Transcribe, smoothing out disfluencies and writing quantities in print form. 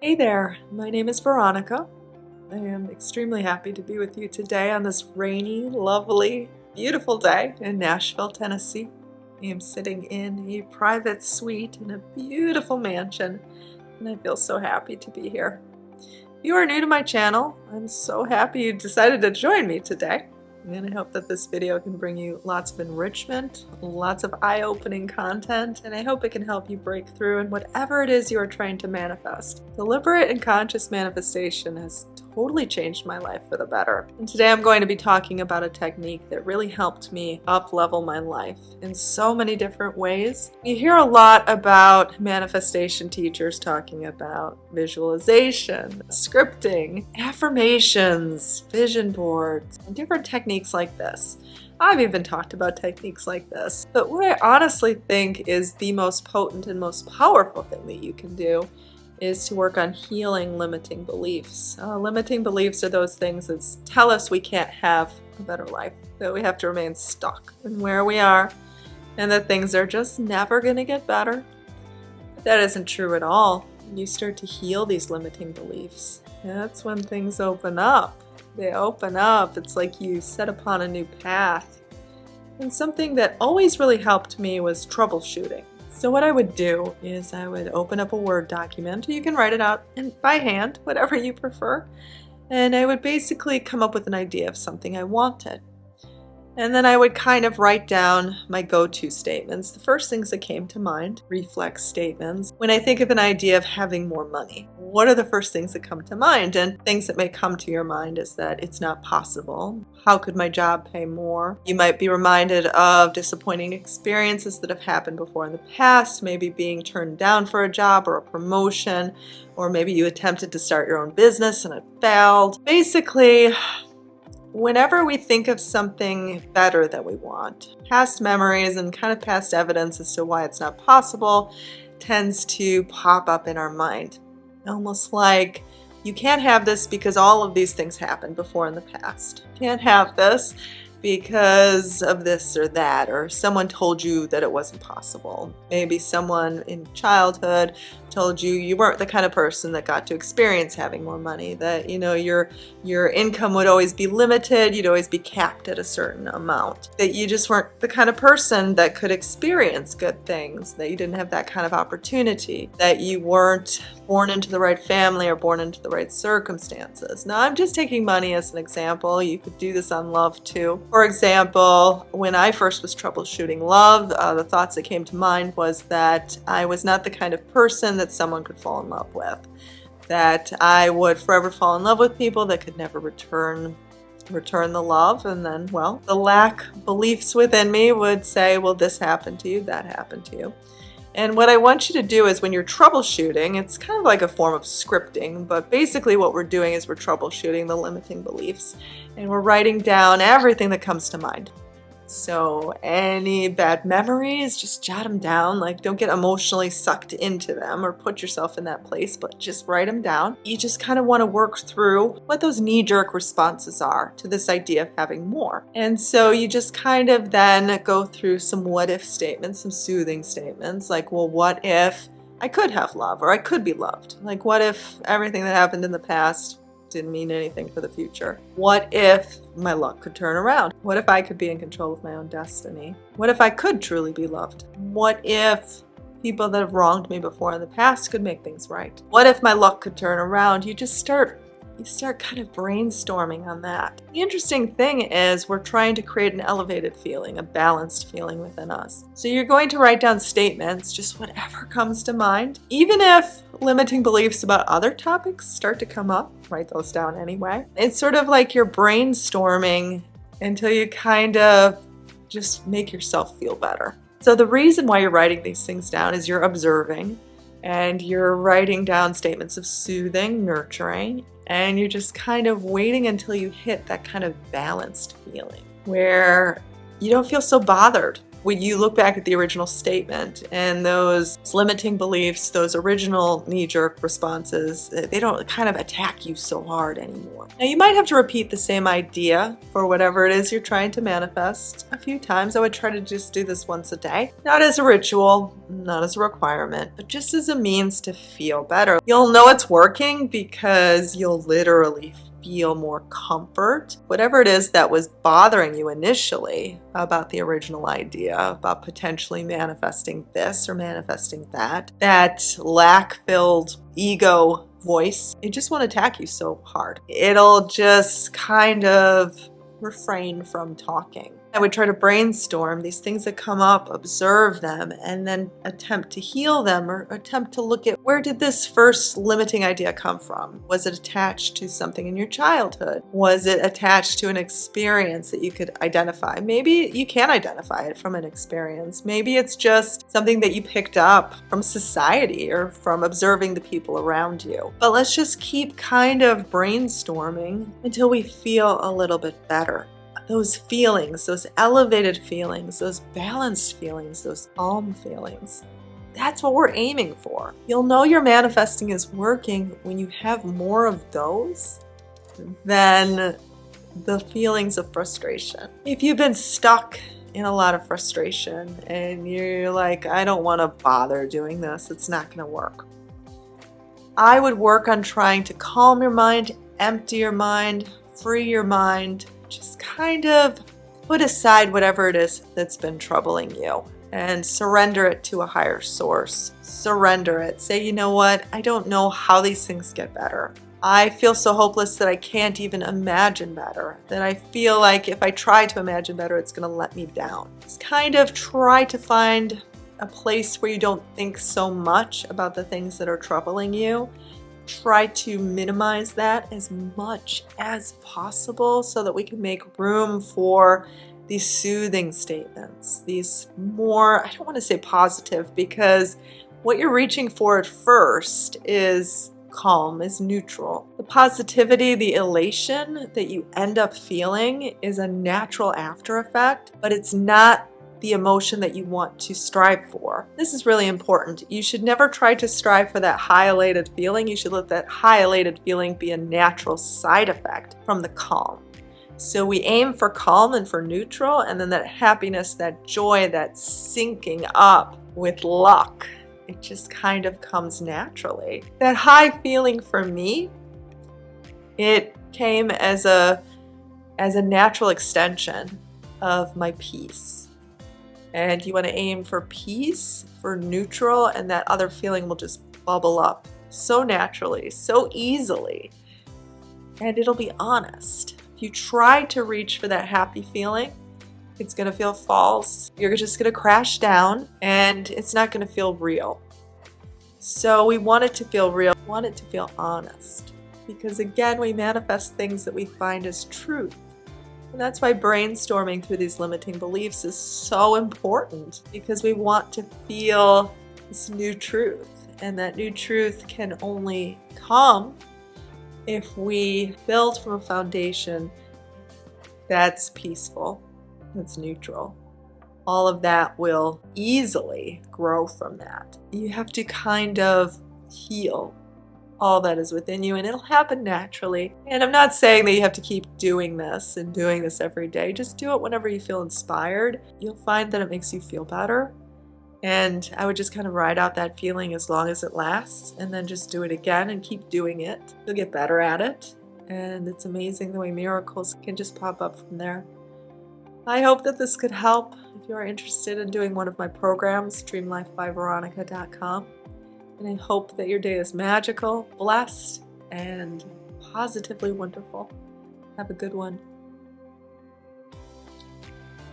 Hey there, my name is Veronica. I am extremely happy to be with you today on this rainy, lovely, beautiful day in Nashville, Tennessee. I am sitting in a private suite in a beautiful mansion, and I feel so happy to be here. If you are new to my channel, I'm so happy you decided to join me today. And I hope that this video can bring you lots of enrichment, lots of eye-opening content, and I hope it can help you break through in whatever it is you are trying to manifest. Deliberate and conscious manifestation has totally changed my life for the better. And today I'm going to be talking about a technique that really helped me up-level my life in so many different ways. You hear a lot about manifestation teachers talking about visualization, scripting, affirmations, vision boards, and different techniques like this. I've even talked about techniques like this, but what I honestly think is the most potent and most powerful thing that you can do is to work on healing limiting beliefs. Limiting beliefs are those things that tell us we can't have a better life, that we have to remain stuck in where we are, and that things are just never going to get better. But that isn't true at all. When you start to heal these limiting beliefs, that's when things open up. They open up. It's like you set upon a new path. And something that always really helped me was troubleshooting. So what I would do is I would open up a Word document. You can write it out by hand, whatever you prefer. And I would basically come up with an idea of something I wanted. And then I would kind of write down my go-to statements. The first things that came to mind, reflex statements. When I think of an idea of having more money, what are the first things that come to mind? And things that may come to your mind is that it's not possible. How could my job pay more? You might be reminded of disappointing experiences that have happened before in the past, maybe being turned down for a job or a promotion, or maybe you attempted to start your own business and it failed. Basically, whenever we think of something better that we want, past memories and kind of past evidence as to why it's not possible tends to pop up in our mind. Almost like you can't have this because all of these things happened before in the past. You can't have this because of this or that, or someone told you that it wasn't possible. Maybe someone in childhood told you you weren't the kind of person that got to experience having more money, that your income would always be limited, you'd always be capped at a certain amount, that you just weren't the kind of person that could experience good things, that you didn't have that kind of opportunity, that you weren't born into the right family or born into the right circumstances. Now, I'm just taking money as an example. You could do this on love too. For example, when I first was troubleshooting love, the thoughts that came to mind was that I was not the kind of person that someone could fall in love with, that I would forever fall in love with people that could never return the love, and then, well, the lack beliefs within me would say, well, this happened to you, that happened to you. And what I want you to do is when you're troubleshooting, it's kind of like a form of scripting, but basically what we're doing is we're troubleshooting the limiting beliefs, and we're writing down everything that comes to mind. So any bad memories, just jot them down. Like, don't get emotionally sucked into them or put yourself in that place, but just write them down. You just kind of want to work through what those knee-jerk responses are to this idea of having more. And so you just kind of then go through some what-if statements, some soothing statements, like, well, what if I could have love, or I could be loved? Like, what if everything that happened in the past didn't mean anything for the future? What if my luck could turn around? What if I could be in control of my own destiny? What if I could truly be loved? What if people that have wronged me before in the past could make things right? What if my luck could turn around? You start kind of brainstorming on that. The interesting thing is we're trying to create an elevated feeling, a balanced feeling within us. So you're going to write down statements, just whatever comes to mind. Even if limiting beliefs about other topics start to come up, write those down anyway. It's sort of like you're brainstorming until you kind of just make yourself feel better. So the reason why you're writing these things down is you're observing, and you're writing down statements of soothing, nurturing, and you're just kind of waiting until you hit that kind of balanced feeling where you don't feel so bothered when you look back at the original statement and those limiting beliefs, those original knee-jerk responses, they don't kind of attack you so hard anymore. Now, you might have to repeat the same idea for whatever it is you're trying to manifest a few times. I would try to just do this once a day, not as a ritual, not as a requirement, but just as a means to feel better. You'll know it's working because you'll literally feel more comfort. Whatever it is that was bothering you initially about the original idea, about potentially manifesting this or manifesting that lack-filled ego voice, it just won't attack you so hard. It'll just kind of refrain from talking. I would try to brainstorm these things that come up, observe them, and then attempt to heal them or attempt to look at where did this first limiting idea come from? Was it attached to something in your childhood? Was it attached to an experience that you could identify? Maybe you can identify it from an experience. Maybe it's just something that you picked up from society or from observing the people around you. But let's just keep kind of brainstorming until we feel a little bit better. Those feelings, those elevated feelings, those balanced feelings, those calm feelings. That's what we're aiming for. You'll know your manifesting is working when you have more of those than the feelings of frustration. If you've been stuck in a lot of frustration and you're like, I don't want to bother doing this, it's not going to work. I would work on trying to calm your mind, empty your mind, free your mind. Just kind of put aside whatever it is that's been troubling you and surrender it to a higher source. Surrender it. Say, you know what? I don't know how these things get better. I feel so hopeless that I can't even imagine better, that I feel like if I try to imagine better, it's going to let me down. Just kind of try to find a place where you don't think so much about the things that are troubling you. Try to minimize that as much as possible so that we can make room for these soothing statements, these more, I don't want to say positive, because what you're reaching for at first is calm, is neutral. The positivity, the elation that you end up feeling is a natural after effect, but it's not the emotion that you want to strive for. This is really important. You should never try to strive for that high elated feeling. You should let that high elated feeling be a natural side effect from the calm. So we aim for calm and for neutral, and then that happiness, that joy, that syncing up with luck, it just kind of comes naturally. That high feeling for me, it came as a natural extension of my peace. And you want to aim for peace, for neutral, and that other feeling will just bubble up so naturally, so easily, and it'll be honest. If you try to reach for that happy feeling, it's going to feel false. You're just going to crash down, and it's not going to feel real. So we want it to feel real, we want it to feel honest, because again, we manifest things that we find as truth. And that's why brainstorming through these limiting beliefs is so important, because we want to feel this new truth. And that new truth can only come if we build from a foundation that's peaceful, that's neutral. All of that will easily grow from that. You have to kind of heal all that is within you, and it'll happen naturally. And I'm not saying that you have to keep doing this and doing this every day. Just do it whenever you feel inspired. You'll find that it makes you feel better. And I would just kind of ride out that feeling as long as it lasts, and then just do it again and keep doing it. You'll get better at it. And it's amazing the way miracles can just pop up from there. I hope that this could help. If you are interested in doing one of my programs, dreamlifebyveronica.com. And I hope that your day is magical, blessed, and positively wonderful. Have a good one.